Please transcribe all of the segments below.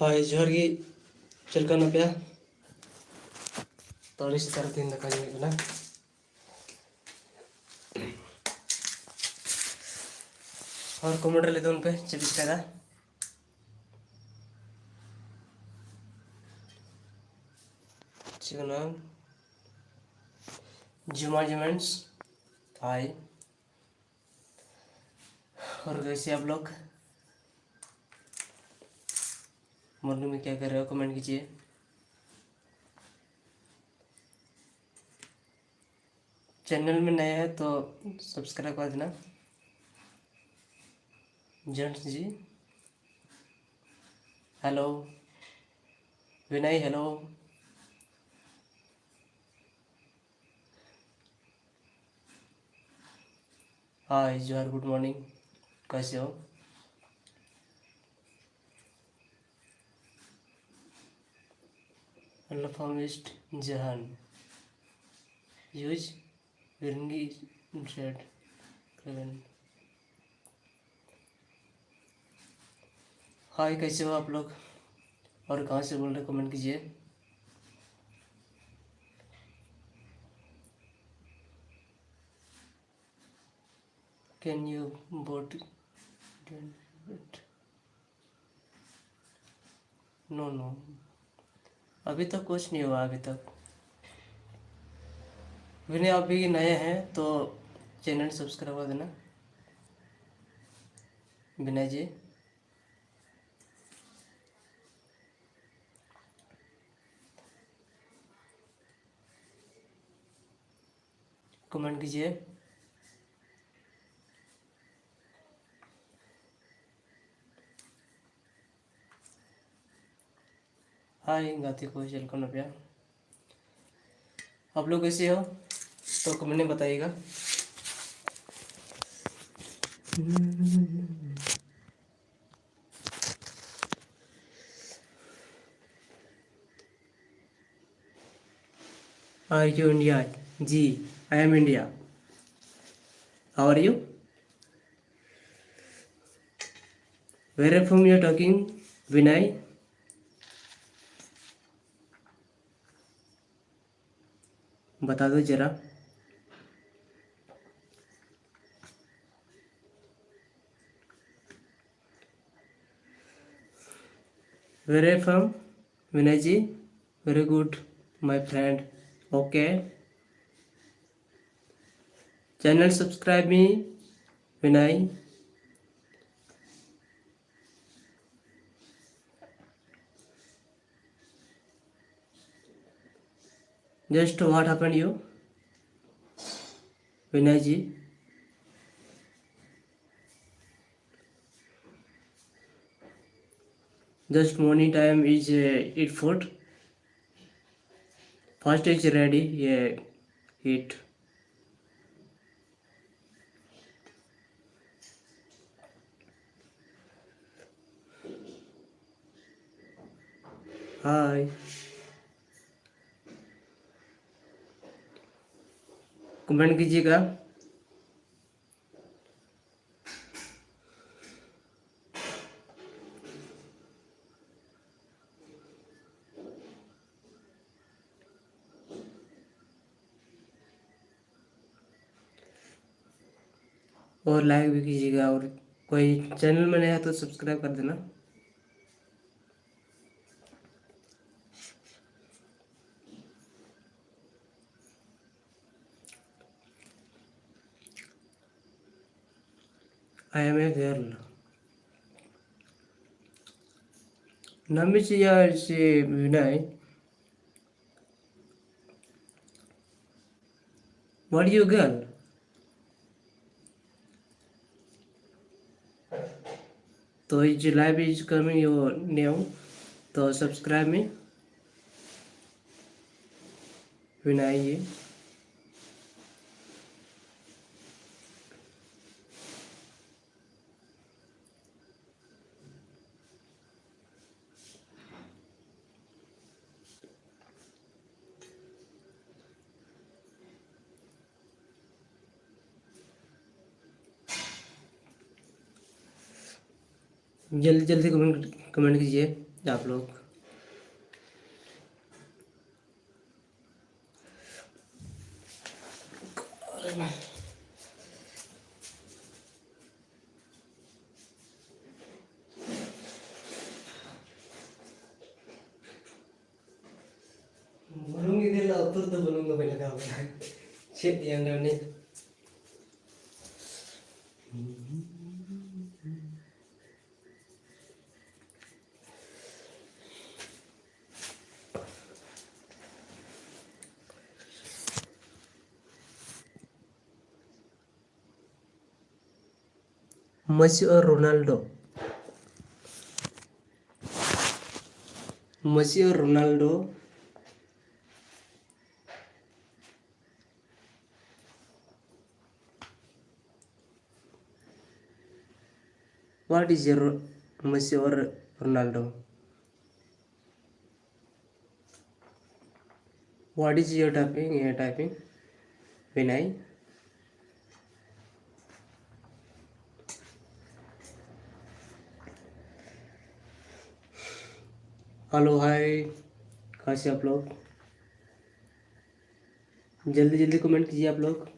ᱦᱳᱭ ᱡᱚᱦᱟᱨ ᱜᱮ ᱪᱮᱫ ᱞᱮᱠᱟ ᱢᱮᱱᱟᱜ ᱯᱮᱭᱟ? ᱛᱚ ᱟᱹᱰᱤ ᱥᱮᱛᱟᱜ ᱨᱮ ᱛᱮᱦᱮᱧ ᱫᱟᱠᱟ ᱡᱚᱢ ᱦᱩᱭᱩᱜ ᱠᱟᱱᱟ᱾ ᱟᱨ ᱠᱚᱢᱮᱱᱴ ᱨᱮ ᱞᱟᱹᱭ ᱛᱟᱵᱚᱱ ᱯᱮ ᱪᱮᱫ ᱯᱮ ᱪᱤᱠᱟᱹᱭᱫᱟ? ᱪᱮᱫ ᱠᱟᱱᱟ? जुमार्जमेंट्स हाय। और कैसे आप लोग? मॉर्निंग में क्या कर रहे हो कमेंट कीजिए। चैनल में नए हैं तो सब्सक्राइब कर देना। जेंट्स जी हेलो, विनय हेलो, हाय जोहर गुड मॉर्निंग, कैसे हो? अल्फामिस्ट जहान यूज विरंगी शेड करें। हाय कैसे हो आप लोग और कहाँ से बोल रहे कमेंट कीजिए। Can you vote? No no, अभी तक कुछ नहीं हुआ अभी तक। विनय आप भी नए हैं तो चैनल सब्सक्राइब कर देना। विनय जी कमेंट कीजिए। हाय गाती को वेलकम नव्या, आप लोग कैसे हो तो कमेंट में बताइएगा। Are you India? जी I am India. How are you? Where from you are talking Vinay? बता दो जरा। Where from Vinay ji? Very good my friend. Okay, channel subscribe me Vinay. Just what happened you Vinay ji? Just morning time is eat food. First is ready. Yeah, eat. Hi. Comment कीजिएगा। और like भी कीजिएगा और कोई channel में नया है तो सब्सक्राइब कर देना। I am a girl. Namit या से विनय, व्हाट यू गर्ल? तो is live is coming your new तो सब्सक्राइब मी विनय जी। जल्दी जल्दी कमेंट कीजिए। आप लोग। बोलूंगी दिल उतर तो बोलूंगा पहले का छेद दिया ने मेसी और रोनाल्डो, मेसी और Ronaldo what is your Messi or Ronaldo? What is your typing? Your typing? Vinay? Hello hi, कहाँ से आप लोग? जल्दी जल्दी कमेंट कीजिए आप लोग।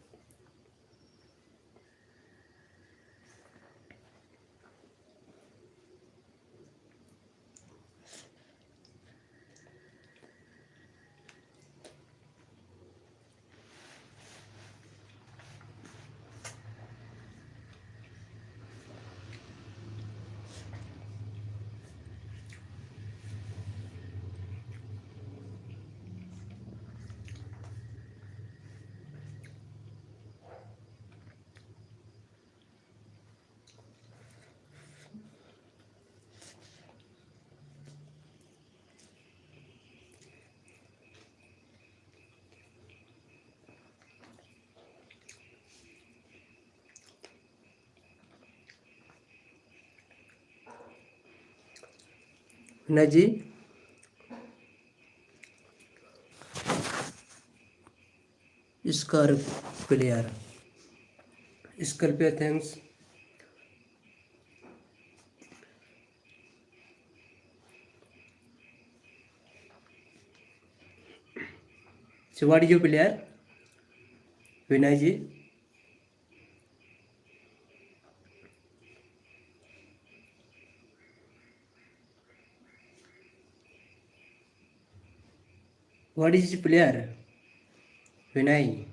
विनय जी, स्कॉर्पियर, स्कॉर्पियर, thanks. So what is your player? Vinay ji, what is your player? Vinay,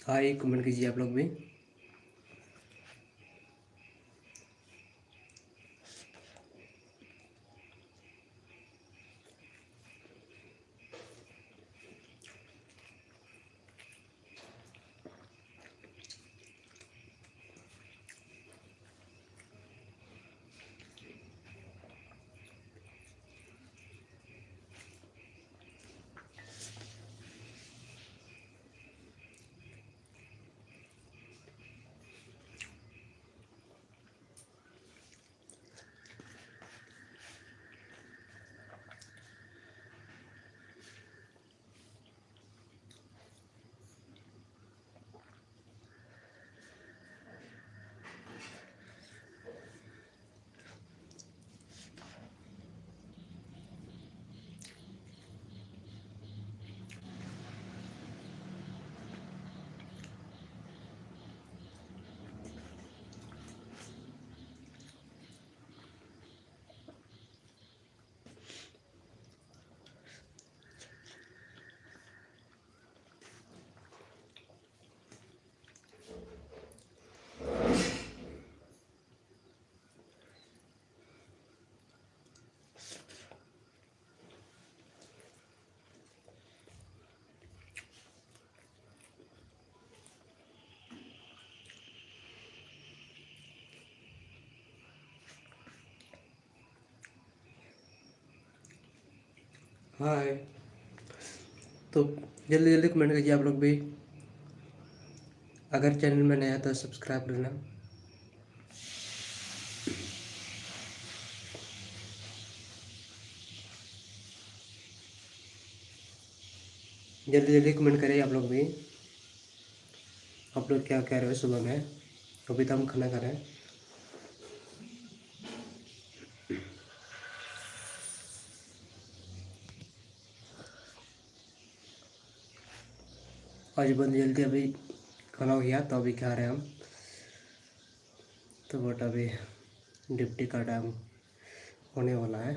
hi, comment कीजिए आप लोग भी। हाय। तो जल्दी जल्दी कमेंट कीजिए आप लोग भी। अगर चैनल में नया तो सब्सक्राइब करना। जल्दी जल्दी कमेंट करिए आप लोग भी। आप लोग क्या कह रहे हो सुबह में? अभी तो हम खाना खा रहे हैं। आज बहुत जल्दी अभी खाना हो गया तो अभी खा रहे हैं हम। तो बट अभी ड्यूटी का टाइम होने वाला है।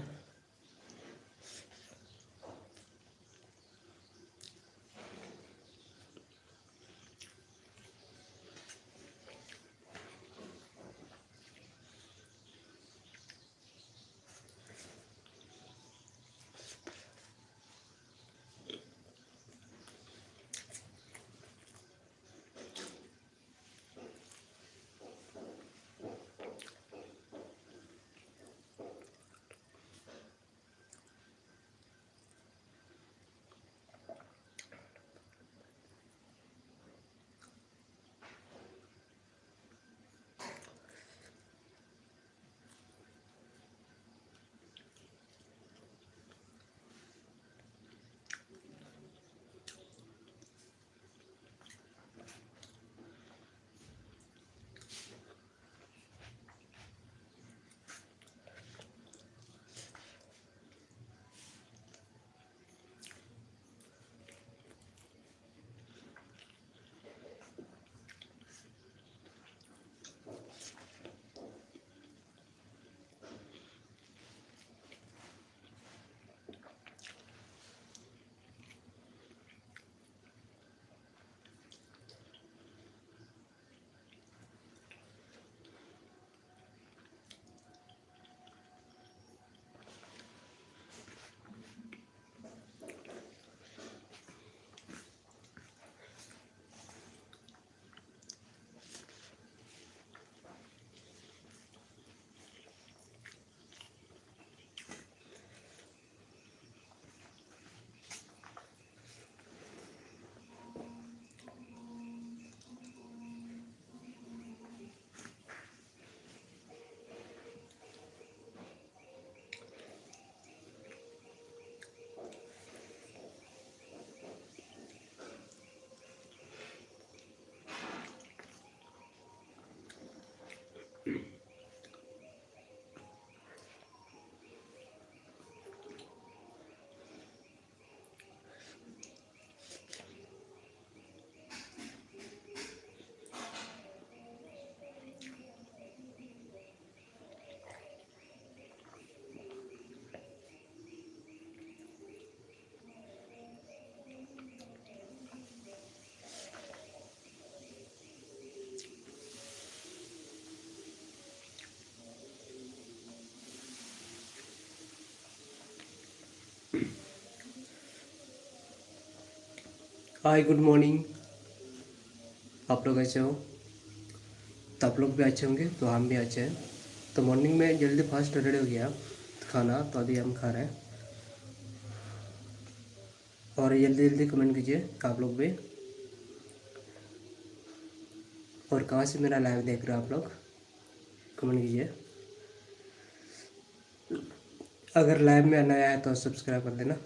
हाय, गुड मॉर्निंग। आप लोग अच्छे हो? तो आप लोग भी अच्छे होंगे तो हम भी अच्छे हैं। तो मॉर्निंग में जल्दी फास्ट रेडी हो गया खाना, तो अभी हम खा रहे हैं। और जल्दी जल्दी कमेंट कीजिए आप लोग भी। और कहाँ से मेरा लाइव देख रहे हो आप लोग? कमेंट कीजिए। अगर लाइव में नया है तो सब्सक्राइब कर देना।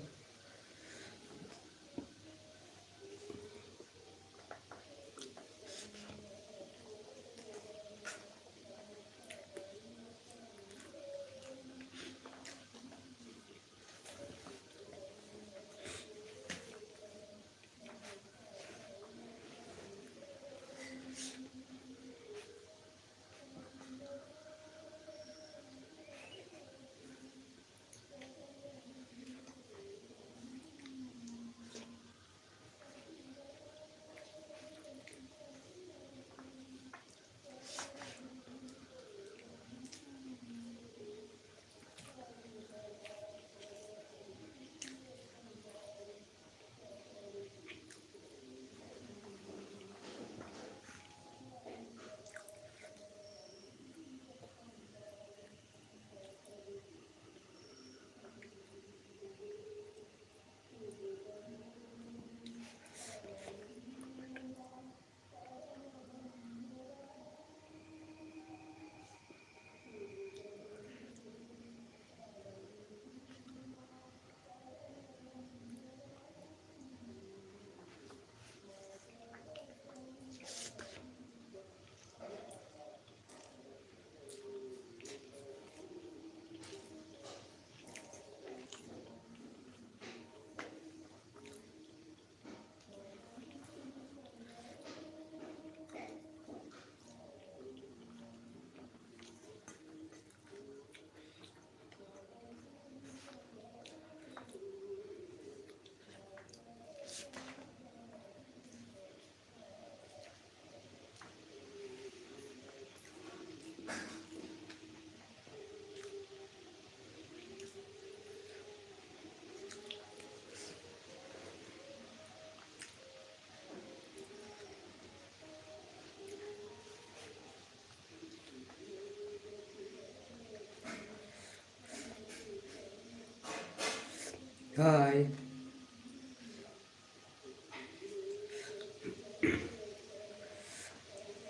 हाय।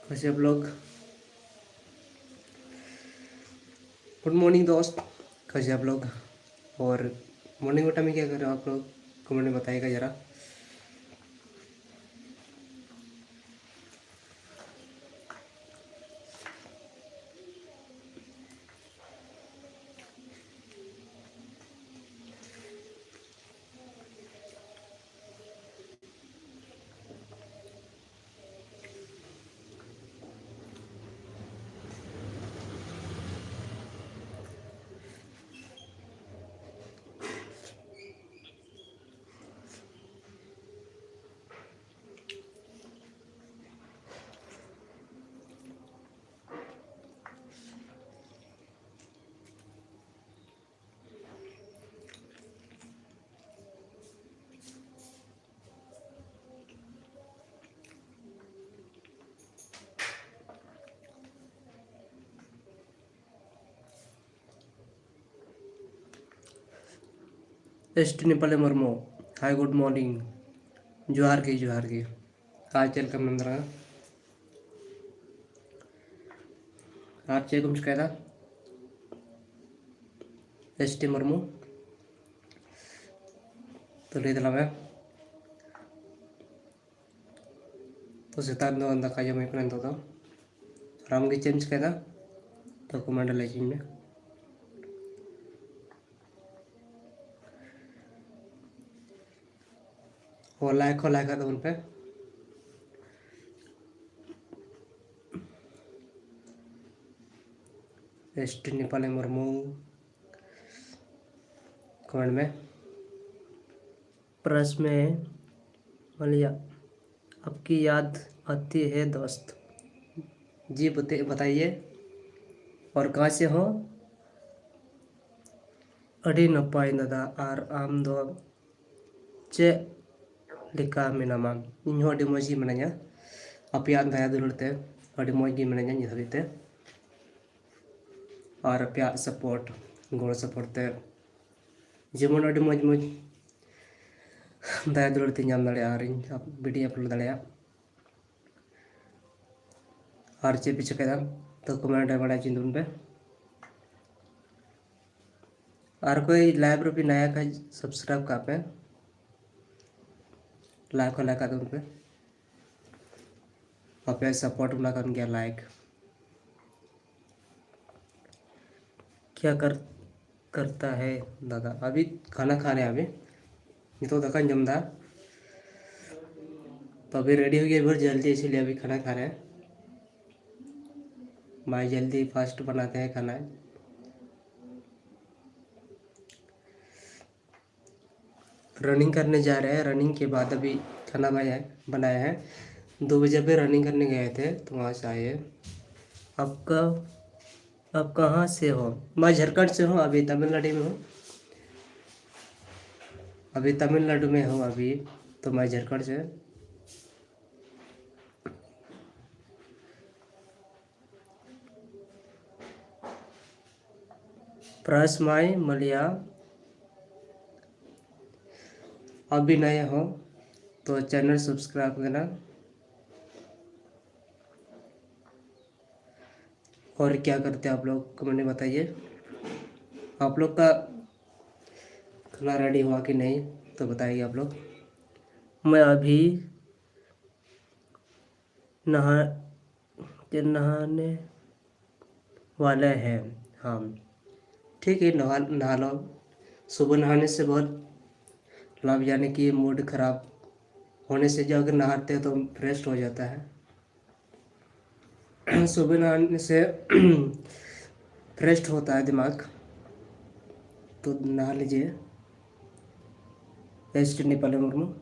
कैसे आप लोग? गुड मॉर्निंग दोस्त, कैसे आप लोग? और मॉर्निंग में टाइम में क्या कर रहे हो आप लोग? कमेंट में बताइएगा ज़रा। एस टी नेपाले मर्मो, हाय गुड मॉर्निंग, जोहार की आज चल कम नंदरा आज चेक कुछ कहता एस टी मर्मो तो ले दिला मैं तो सेतान दो अंदा काजो में करें तो राम की चेंज कहता तो कमांडर लेजिन में और लाइक तो उन पे एस टी नेपाले मर्मो कमेंट में प्रश्न में मलिया आपकी याद आती है दोस्त? जी बताइए। और कहाँ से हो? अड़ी नपाई दादा और आम दो चे लिखा मेनामा इन अड़ी मौजी मनाया अपया दाया दुलते अड़ी मौजी मनाया नि धरते और अपया सपोर्ट गोड़ सपोर्ट ते जेमन अड़ी मौज दाया दुलते नाम दाड़िया और वीडियो अपलोड दाड़िया और चे पीछे कहता तो कमेंट बड़ा चिंतन पे और कोई लाइव भी नया का सब्सक्राइब का पे लाइक को लाइक उन पे और सपोर्ट बना कर गया लाइक क्या करता है दादा? अभी खाना खा रहे हैं अभी ये तो दका जमदा तो अभी रेडी हो गया बहुत जल्दी इसीलिए अभी खाना खा रहे हैं। भाई जल्दी फास्ट बनाते हैं खाना। रनिंग करने जा रहे हैं, रनिंग के बाद अभी खाना बनाया है 2 बजे पे रनिंग करने गए थे तो वहाँ से आए। आपका आप कहाँ से हो? मैं झारखंड से हूँ, अभी तमिलनाडु में हूँ। अभी तमिलनाडु में हूँ अभी तो मैं झारखंड से। प्रसमाई मलिया अभी नए हो तो चैनल सब्सक्राइब करना। और क्या करते हैं आप लोग कमेंट में बताइए। आप लोग का खाना रेडी हुआ कि नहीं तो बताइए आप लोग। मैं अभी नहाने वाले हैं। हाँ ठीक है, नहा लो। सुबह नहाने से बहुत लाभ, यानी कि मूड खराब होने से जो अगर नहाते हैं तो फ्रेश हो जाता है। सुबह नहाने से फ्रेश होता है दिमाग, तो नहा लीजिए। S T Nepali Murmu.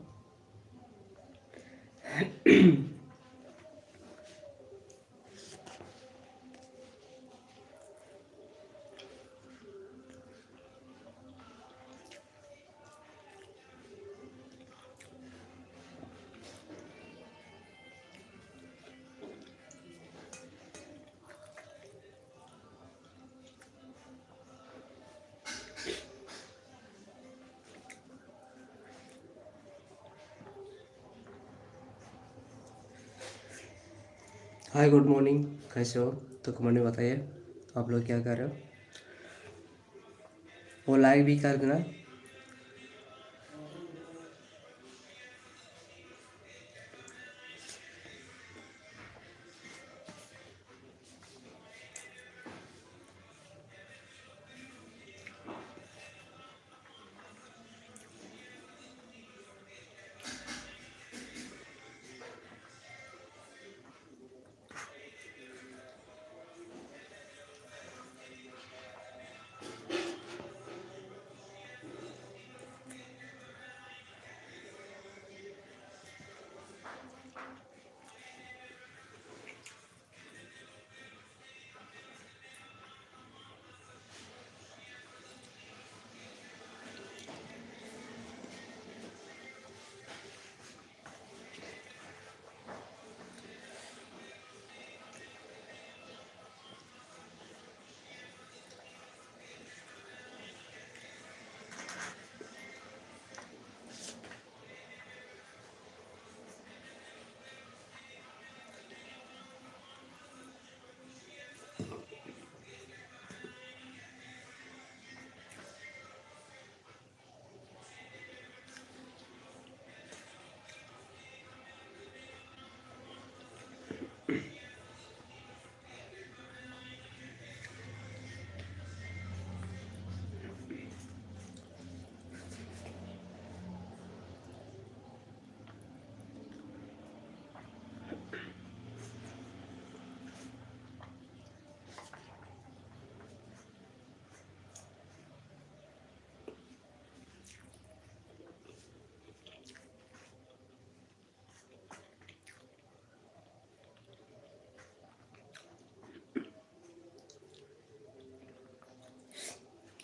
हाय गुड मॉर्निंग। कैसे हो? तो कमेंट में बताइए आप लोग क्या कर रहे हो। वो लाइक भी कर देना।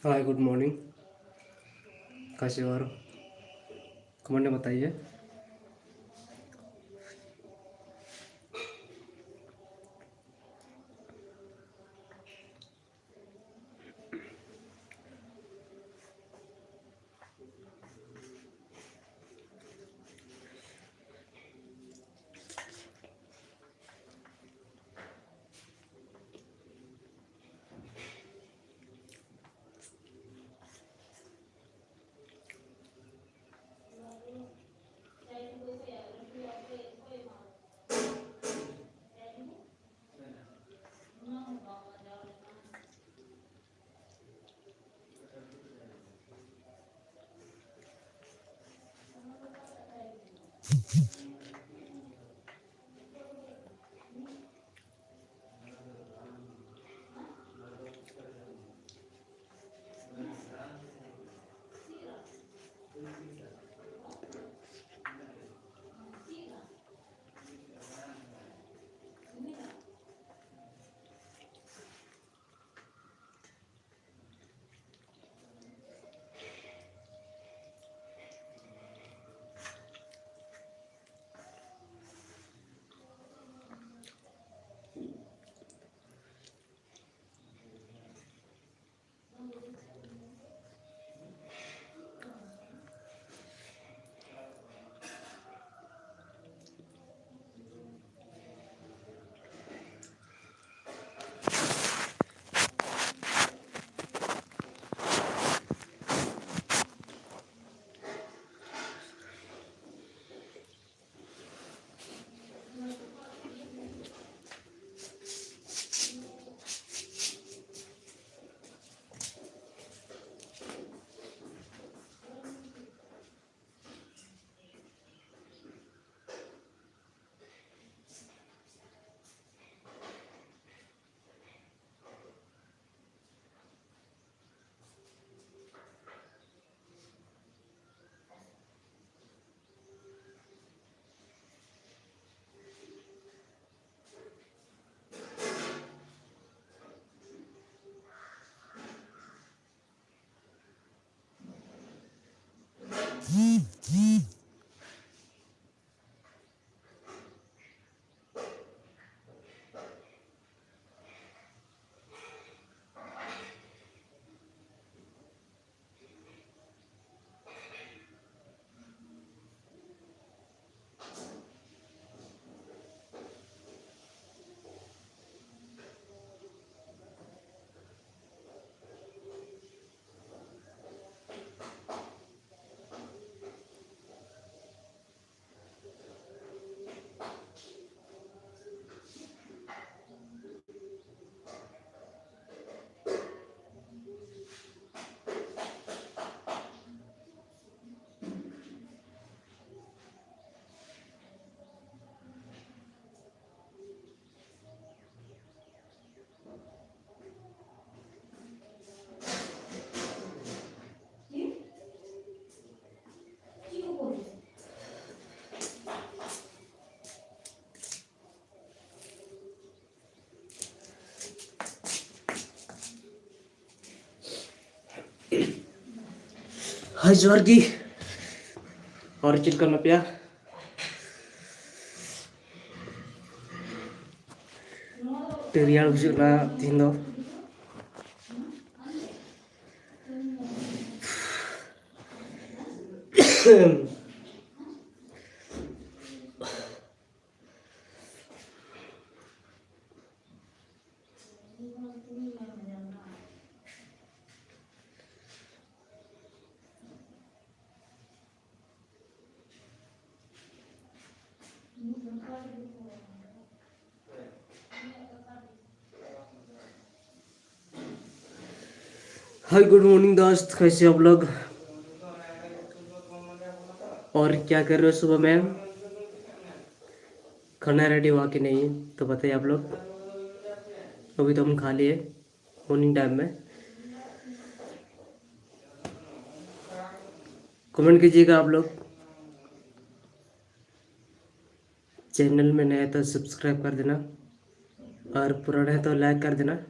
हाय गुड मॉर्निंग। कैसे हो? कमेंट में बताइए। Hai Jorgi, और चिल करना पिया teriak bujuk na tindo हाय गुड मॉर्निंग दोस्त, कैसे आप लोग और क्या कर रहे हो सुबह में? खाना रेडी हुआ कि नहीं तो बताइए आप लोग। अभी तो हम खा लिए मॉर्निंग टाइम में। कमेंट कीजिएगा आप लोग। चैनल में नया तो सब्सक्राइब कर देना और पुराना है तो लाइक कर देना।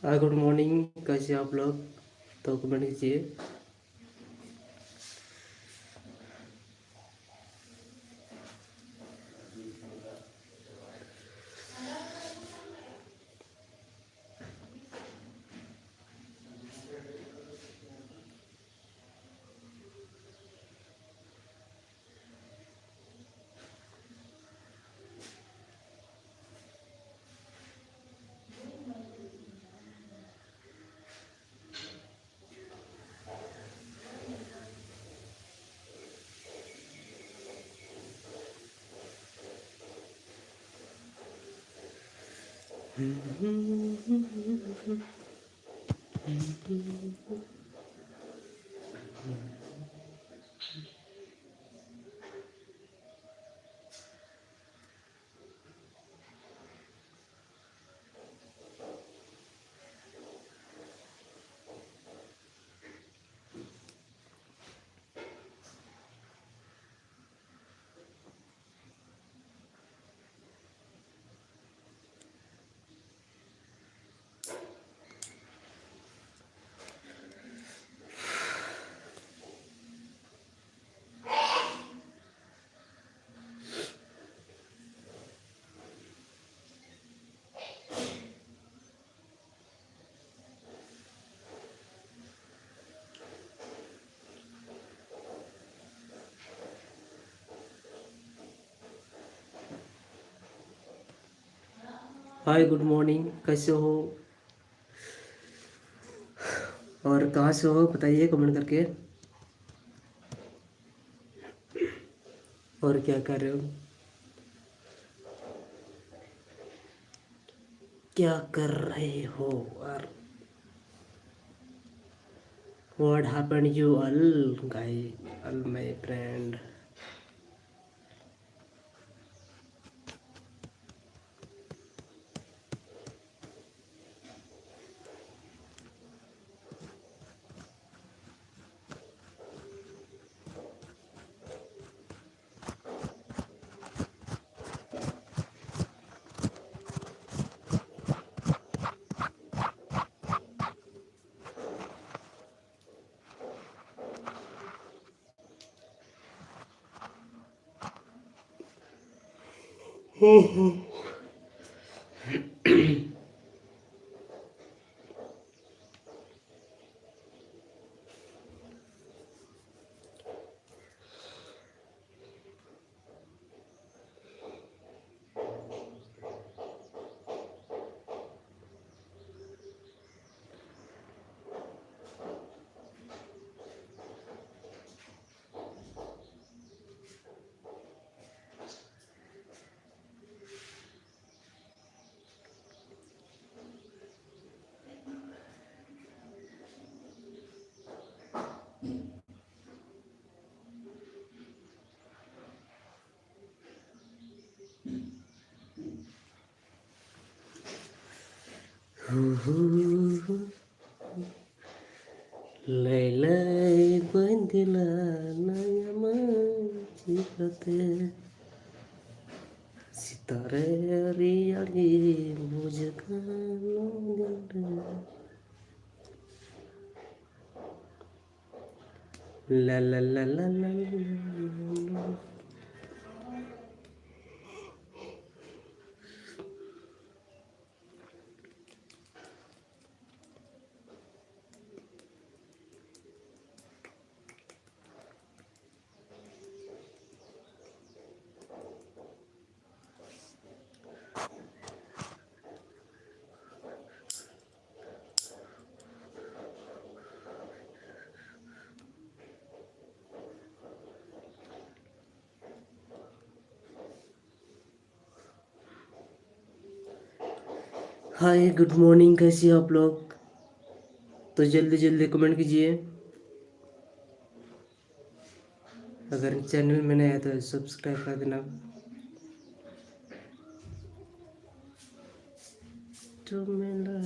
हाय गुड मॉर्निंग, कैसे आप लोग तो कमेंट कीजिए। हाय गुड मॉर्निंग, कैसे हो और कहाँ से हो बताइए कमेंट करके। और क्या कर रहे हो, क्या कर रहे हो और what happened you all guys all my friend. Lailai bandilah nayama ciprate sitare riali mujhkan la la la la la la. Hi good morning, कैसे हो आप लोग? तो जल्दी जल्दी कमेंट कीजिए। अगर चैनल में नया है तो सब्सक्राइब कर देना। तो मिला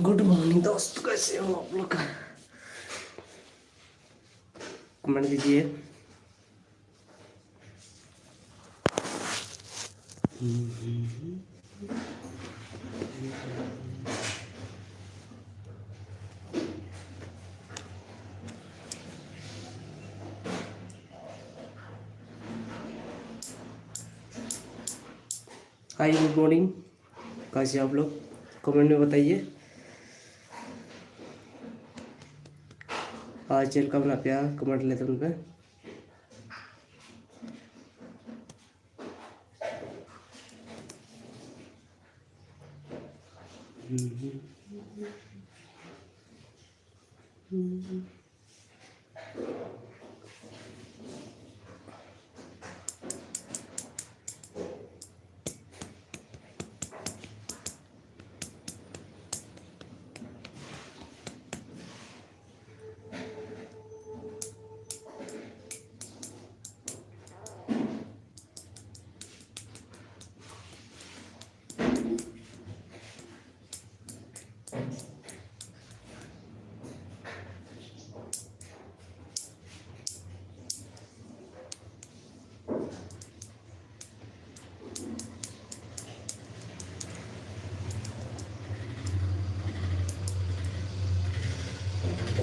गुड मॉर्निंग दोस्त, कैसे हो आप लोग? कमेंट दीजिए। हाय, गुड मॉर्निंग, कैसे आप लोग? कमेंट में बताइए। आज चल का बना प्यार कमेंट लेते उन पे।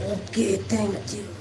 Okay, thank you.